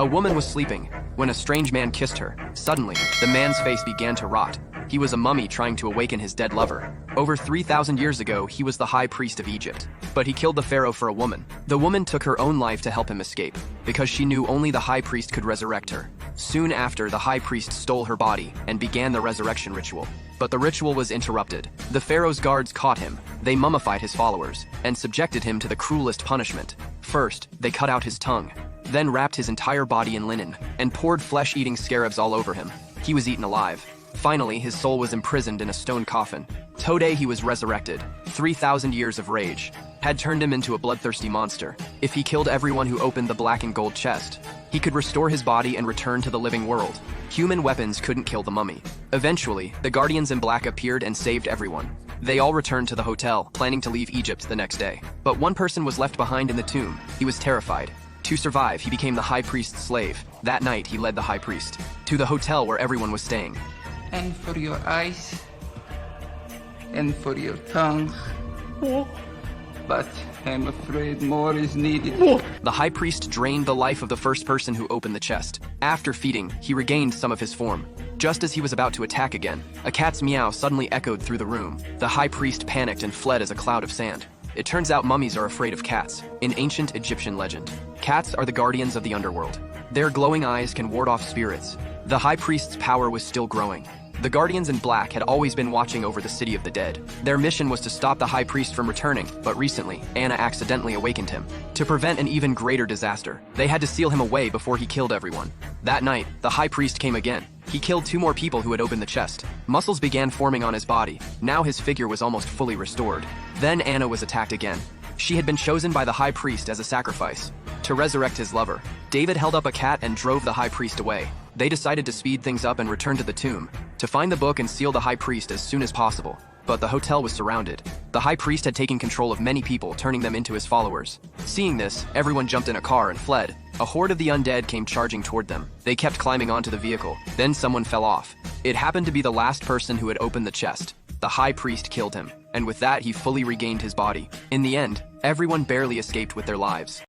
A woman was sleeping when a strange man kissed her. Suddenly, the man's face began to rot. He was a mummy trying to awaken his dead lover. Over 3,000 years ago, he was the high priest of Egypt. But he killed the pharaoh for a woman. The woman took her own life to help him escape, because she knew only the high priest could resurrect her. Soon after, the high priest stole her body and began the resurrection ritual. But the ritual was interrupted. The pharaoh's guards caught him. They mummified his followers and subjected him to the cruelest punishment. First, they cut out his tongue, then wrapped his entire body in linen and poured flesh-eating scarabs all over him. He was eaten alive. Finally, his soul was imprisoned in a stone coffin. Today he was resurrected. 3,000 years of rage had turned him into a bloodthirsty monster. If he killed everyone who opened the black and gold chest, he could restore his body and return to the living world. Human weapons couldn't kill the mummy. Eventually, the Guardians in Black appeared and saved everyone. They all returned to the hotel, planning to leave Egypt the next day. But one person was left behind in the tomb. He was terrified. To survive, he became the high priest's slave. That night, he led the high priest to the hotel where everyone was staying. And for your eyes, and for your tongue. But I'm afraid more is needed. The high priest drained the life of the first person who opened the chest. After feeding, he regained some of his form. Just as he was about to attack again, a cat's meow suddenly echoed through the room. The high priest panicked and fled as a cloud of sand. It turns out mummies are afraid of cats. In ancient Egyptian legend, cats are the guardians of the underworld. Their glowing eyes can ward off spirits. The high priest's power was still growing. The Guardians in Black had always been watching over the city of the dead. Their mission was to stop the high priest from returning, but recently, Anna accidentally awakened him. To prevent an even greater disaster, they had to seal him away before he killed everyone. That night, the high priest came again. He killed 2 more people who had opened the chest. Muscles began forming on his body. Now his figure was almost fully restored. Then Anna was attacked again. She had been chosen by the high priest as a sacrifice to resurrect his lover. David held up a cat and drove the high priest away. They decided to speed things up and return to the tomb to find the book and seal the high priest as soon as possible. But the hotel was surrounded. The high priest had taken control of many people, turning them into his followers. Seeing this, everyone jumped in a car and fled. A horde of the undead came charging toward them. They kept climbing onto the vehicle. Then someone fell off. It happened to be the last person who had opened the chest. The high priest killed him, and with that he fully regained his body. In the end, everyone barely escaped with their lives.